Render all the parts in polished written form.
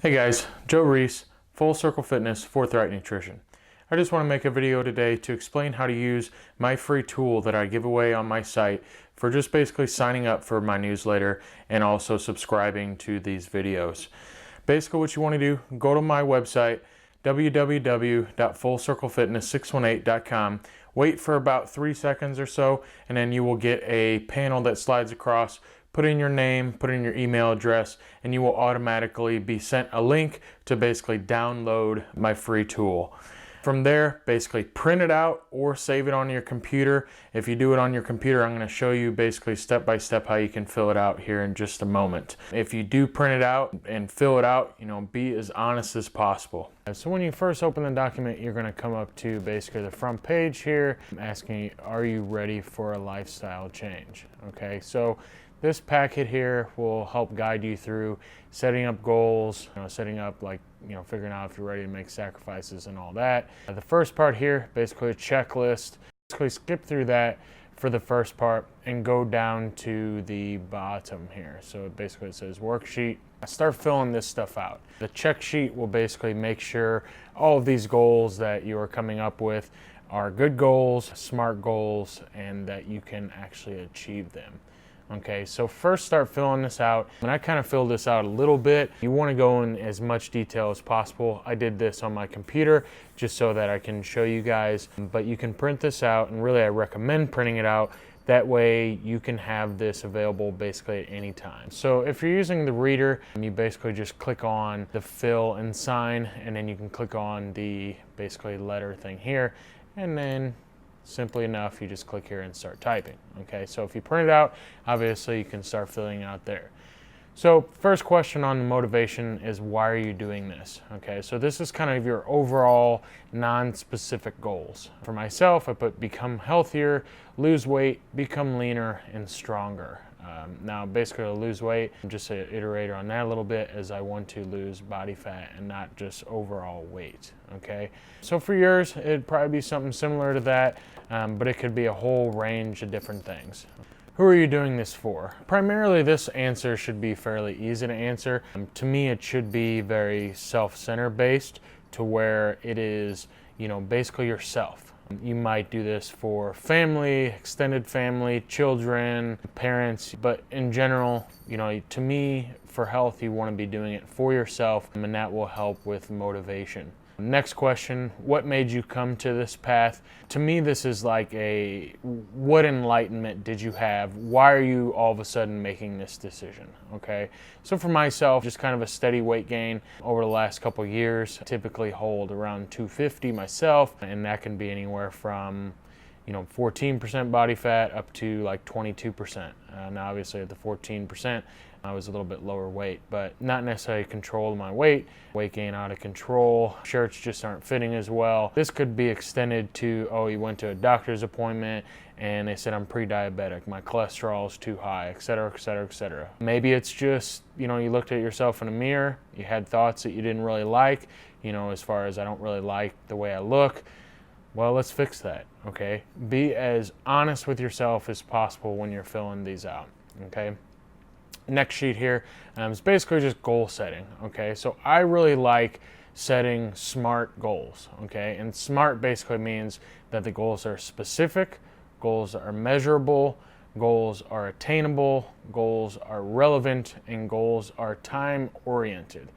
Hey guys, Joe Reece, Full Circle Fitness, Forthright Nutrition. I just want to make a video today to explain how to use my free tool that I give away on my site for just basically signing up for my newsletter and also subscribing to these videos. Basically what you want to do, go to my website, www.fullcirclefitness618.com, wait for about 3 seconds or so, and then you will get a panel that slides across. Put in your name, put in your email address, and you will automatically be sent a link to basically download my free tool. From there, basically print it out or save it on your computer. If you do it on your computer, I'm going to show you basically step by step how you can fill it out here in just a moment. If you do print it out and fill it out, be as honest as possible. So when you first open the document, you're going to come up to basically the front page here, asking you, are you ready for a lifestyle change? Okay, so this packet here will help guide you through setting up goals, setting up figuring out if you're ready to make sacrifices and all that. The first part here, basically a checklist. Basically skip through that for the first part and go down to the bottom here. So basically it says worksheet. Start filling this stuff out. The check sheet will basically make sure all of these goals that you are coming up with are good goals, smart goals, and that you can actually achieve them. Okay, so first start filling this out. When I kind of filled this out a little bit, you want to go in as much detail as possible. I did this on my computer just so that I can show you guys, but you can print this out, and really I recommend printing it out. That way you can have this available basically at any time. So if you're using the reader, you basically just click on the fill and sign, and then you can click on the basically letter thing here, and then simply enough, you just click here and start typing. Okay, so if you print it out, obviously you can start filling out there. So first question on the motivation is, why are you doing this? Okay, so this is kind of your overall non-specific goals. For myself, I put become healthier, lose weight, become leaner and stronger. Now basically to lose weight, just to iterate on that a little bit, as I want to lose body fat and not just overall weight. Okay, so for yours it'd probably be something similar to that, but it could be a whole range of different things. Who are you doing this for? Primarily this answer should be fairly easy to answer. To me it should be very self-centered based, to where it is basically yourself. You might do this for family, extended family, children, parents, but in general, to me, for health, you want to be doing it for yourself, and that will help with motivation. Next question, what made you come to this path? To me, this is like what enlightenment did you have? Why are you all of a sudden making this decision? Okay, so for myself, just kind of a steady weight gain over the last couple of years. I typically hold around 250 myself, and that can be anywhere from 14% body fat up to like 22%. Now obviously at the 14%, I was a little bit lower weight, but not necessarily control my weight gain out of control. Shirts just aren't fitting as well. This could be extended to, oh, you went to a doctor's appointment and they said I'm pre-diabetic, my cholesterol is too high, etc., etc., etc. Maybe it's just, you looked at yourself in a mirror, you had thoughts that you didn't really like, as far as I don't really like the way I look. Well, let's fix that, okay? Be as honest with yourself as possible when you're filling these out, okay? Next sheet here is basically just goal setting, okay? So I really like setting SMART goals, okay? And SMART basically means that the goals are specific, goals are measurable, goals are attainable, goals are relevant, and goals are time-oriented.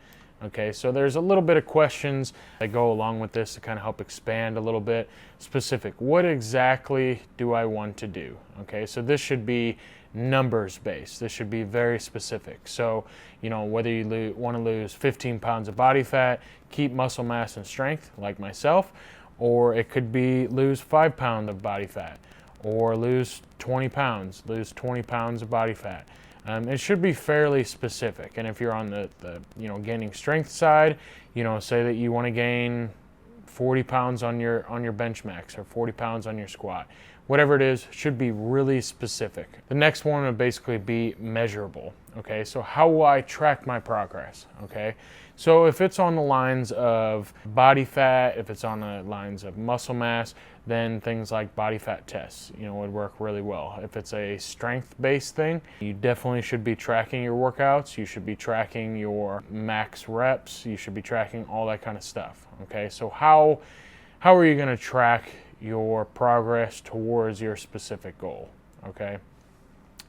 Okay, so there's a little bit of questions that go along with this to kind of help expand a little bit. Specific, what exactly do I want to do? Okay, so this should be numbers based. This should be very specific. So, whether you want to lose 15 pounds of body fat, keep muscle mass and strength like myself, or it could be lose 5 pounds of body fat, or lose 20 pounds of body fat. It should be fairly specific. And if you're on the gaining strength side, say that you want to gain 40 pounds on your bench max or 40 pounds on your squat. whatever it is, should be really specific. The next one would basically be measurable. Okay, so how will I track my progress? Okay, so if it's on the lines of body fat, if it's on the lines of muscle mass, then things like body fat tests, would work really well. If it's a strength-based thing, you definitely should be tracking your workouts. You should be tracking your max reps. You should be tracking all that kind of stuff. Okay, so how are you going to track your progress towards your specific goal? Okay,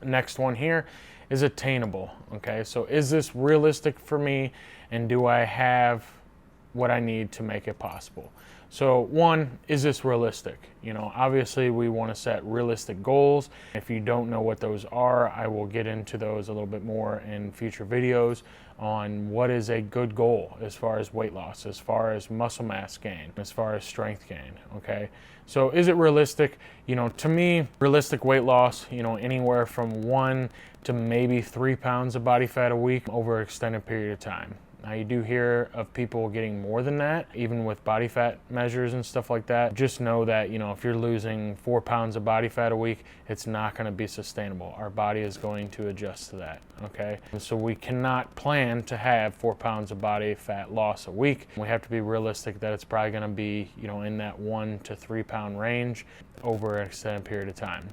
next one here is attainable. Okay, so is this realistic for me, and do I have what I need to make it possible? So one, is this realistic? Obviously we want to set realistic goals. If you don't know what those are, I will get into those a little bit more in future videos on what is a good goal as far as weight loss, as far as muscle mass gain, as far as strength gain. Okay, so is it realistic? To me, realistic weight loss, anywhere from 1 to maybe 3 pounds of body fat a week over an extended period of time. Now, you do hear of people getting more than that, even with body fat measures and stuff like that. Just know that, if you're losing 4 pounds of body fat a week, it's not going to be sustainable. Our body is going to adjust to that, okay? And so we cannot plan to have 4 pounds of body fat loss a week. We have to be realistic that it's probably going to be, in that 1 to 3 pound range over an extended period of time.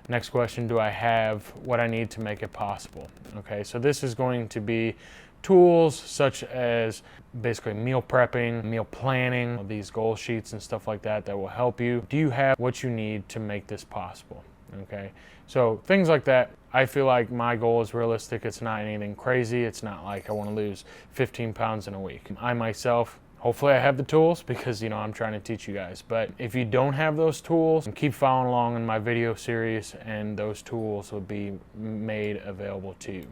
Next question, do I have what I need to make it possible? Okay, so this is going to be tools such as basically meal prepping, meal planning, these goal sheets and stuff like that will help you. Do you have what you need to make this possible? Okay, so things like that. I feel like my goal is realistic. It's not anything crazy. It's not like I want to lose 15 pounds in a week. I myself, hopefully I have the tools because, I'm trying to teach you guys. But if you don't have those tools, keep following along in my video series and those tools will be made available to you.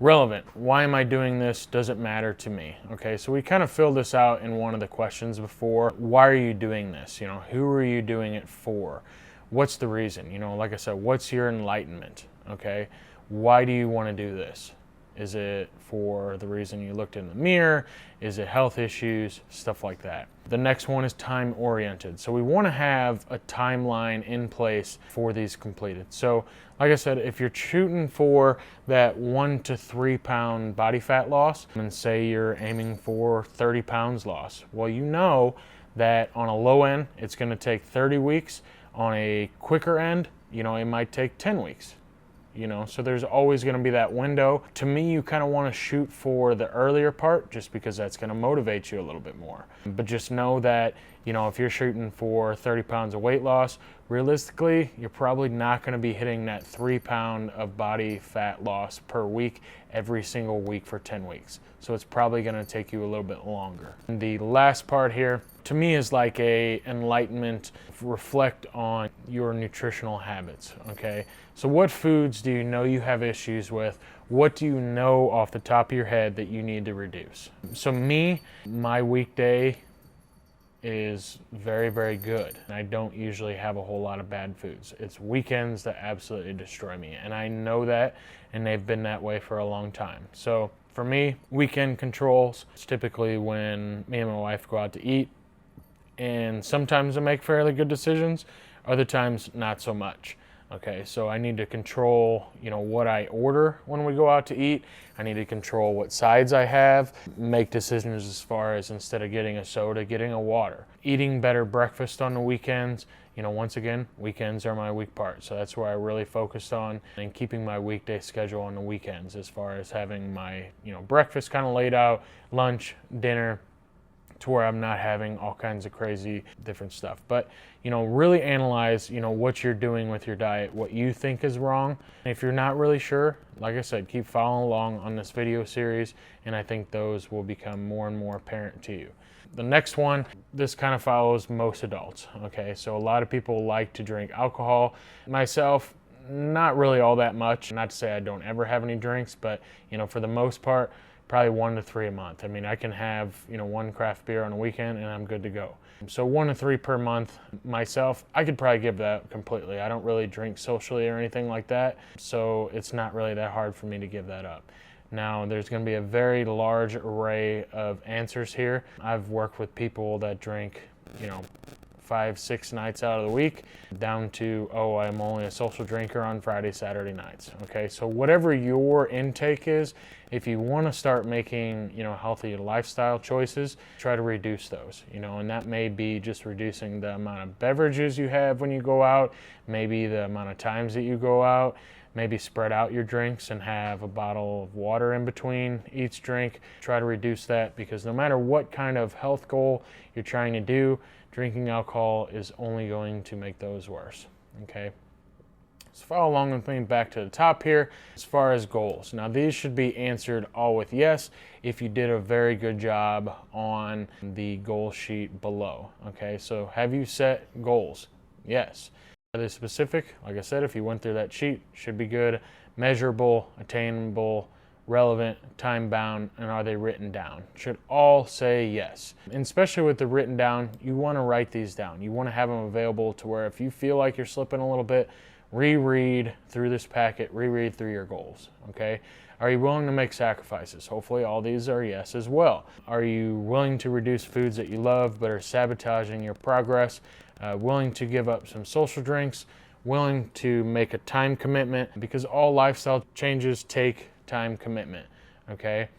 Relevant. Why am I doing this? Does it matter to me? Okay, so we kind of filled this out in one of the questions before. Why are you doing this? Who are you doing it for? What's the reason? Like I said, what's your enlightenment? Okay, why do you want to do this? Is it for the reason you looked in the mirror? Is it health issues? Stuff like that. The next one is time oriented. So we want to have a timeline in place for these completed. So like I said, if you're shooting for that 1 to 3 pound body fat loss, and say you're aiming for 30 pounds loss, well, that on a low end, it's going to take 30 weeks. On a quicker end, it might take 10 weeks. So there's always going to be that window. To me, you kind of want to shoot for the earlier part just because that's going to motivate you a little bit more. But just know that, if you're shooting for 30 pounds of weight loss, realistically, you're probably not going to be hitting that 3 pound of body fat loss per week every single week for 10 weeks. So it's probably going to take you a little bit longer. And the last part here, to me, is like a enlightenment. Reflect on your nutritional habits, okay? So what foods do you have issues with? What do you know off the top of your head that you need to reduce? So my weekday is very, very good. I don't usually have a whole lot of bad foods. It's weekends that absolutely destroy me, and I know that, and they've been that way for a long time. So for me, weekend controls, it's typically when me and my wife go out to eat, and sometimes I make fairly good decisions, other times not so much. Okay, so I need to control, what I order when we go out to eat. I need to control what sides I have, make decisions as far as instead of getting a soda, getting a water. Eating better breakfast on the weekends. Once again, weekends are my weak part. So that's where I really focused on, and keeping my weekday schedule on the weekends as far as having my, breakfast kind of laid out, lunch, dinner, to where I'm not having all kinds of crazy different stuff. But, really analyze, what you're doing with your diet, what you think is wrong. And if you're not really sure, like I said, keep following along on this video series, and I think those will become more and more apparent to you. The next one, this kind of follows most adults, okay? So a lot of people like to drink alcohol. Myself, not really all that much. Not to say I don't ever have any drinks, but, for the most part, probably 1 to 3 a month. I mean, I can have, 1 craft beer on a weekend and I'm good to go. So 1 to 3 per month. Myself, I could probably give that completely. I don't really drink socially or anything like that, so it's not really that hard for me to give that up. Now, there's going to be a very large array of answers here. I've worked with people that drink, 5-6 nights out of the week, down to, oh, I'm only a social drinker on Friday, Saturday nights. Okay, so whatever your intake is, if you want to start making, healthy lifestyle choices, try to reduce those, and that may be just reducing the amount of beverages you have when you go out, maybe the amount of times that you go out. Maybe spread out your drinks and have a bottle of water in between each drink. Try to reduce that, because no matter what kind of health goal you're trying to do, drinking alcohol is only going to make those worse. Okay? So follow along with me back to the top here. As far as goals, now these should be answered all with yes if you did a very good job on the goal sheet below. Okay, so have you set goals? Yes. Are they specific? Like I said, if you went through that sheet, should be good. Measurable, attainable, relevant, time-bound, and are they written down? Should all say yes. And especially with the written down, you want to write these down. You want to have them available to where if you feel like you're slipping a little bit, reread through this packet, reread through your goals, okay? Are you willing to make sacrifices? Hopefully all these are yes as well. Are you willing to reduce foods that you love but are sabotaging your progress? Willing to give up some social drinks, willing to make a time commitment, because all lifestyle changes take time commitment, okay?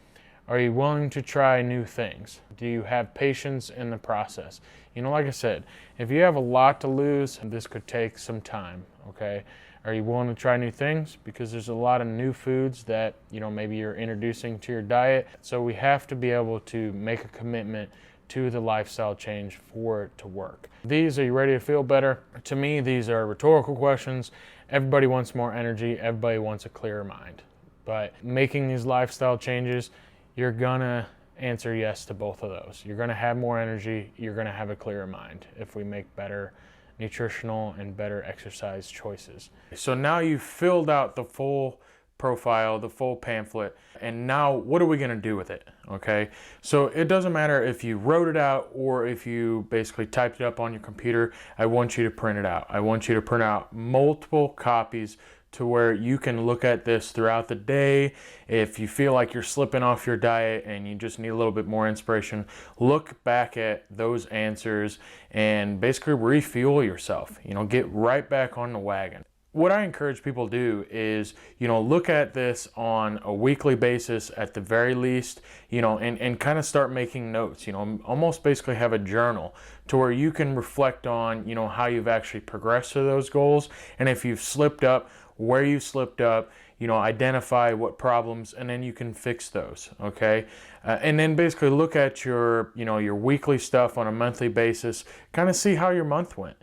Are you willing to try new things? Do you have patience in the process? Like I said, if you have a lot to lose, this could take some time, okay? Are you willing to try new things? Because there's a lot of new foods that, maybe you're introducing to your diet. So we have to be able to make a commitment to the lifestyle change for it to work. These, are you ready to feel better? To me, these are rhetorical questions. Everybody wants more energy. Everybody wants a clearer mind. But making these lifestyle changes, you're gonna answer yes to both of those. You're gonna have more energy. You're gonna have a clearer mind if we make better nutritional and better exercise choices. So now you've filled out the full profile, the full pamphlet, and now what are we going to do with it? Okay, so it doesn't matter if you wrote it out or if you basically typed it up on your computer. I want you to print it out. I want you to print out multiple copies to where you can look at this throughout the day. If you feel like you're slipping off your diet and you just need a little bit more inspiration, look back at those answers and basically refuel yourself. Get right back on the wagon. What I encourage people to do is, look at this on a weekly basis at the very least, and kind of start making notes, almost basically have a journal to where you can reflect on, how you've actually progressed to those goals. And if you've slipped up, where you slipped up, identify what problems, and then you can fix those, okay? And then basically look at your, your weekly stuff on a monthly basis, kind of see how your month went.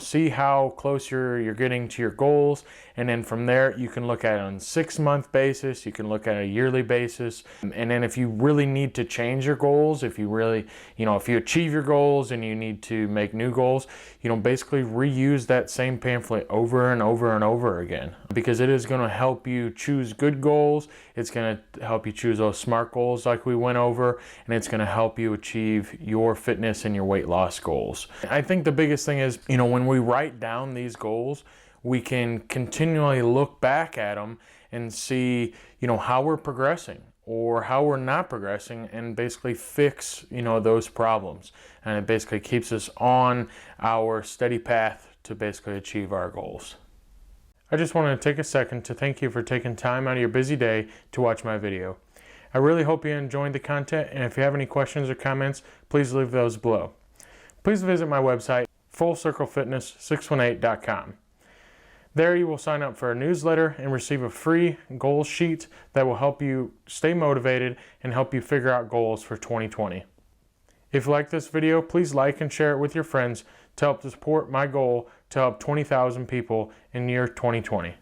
See how close you're getting to your goals, and then from there you can look at it on a 6-month basis, you can look at a yearly basis, and then if you really need to change your goals, if you really, if you achieve your goals and you need to make new goals, basically reuse that same pamphlet over and over and over again, because it is going to help you choose good goals, it's going to help you choose those SMART goals like we went over, and it's going to help you achieve your fitness and your weight loss goals. I think the biggest thing is, when we write down these goals, we can continually look back at them and see, how we're progressing or how we're not progressing, and basically fix, those problems. And it basically keeps us on our steady path to basically achieve our goals. I just wanted to take a second to thank you for taking time out of your busy day to watch my video. I really hope you enjoyed the content, and if you have any questions or comments, please leave those below. Please visit my website, FullCircleFitness618.com. There you will sign up for a newsletter and receive a free goal sheet that will help you stay motivated and help you figure out goals for 2020. If you like this video, please like and share it with your friends to help support my goal to help 20,000 people in year 2020.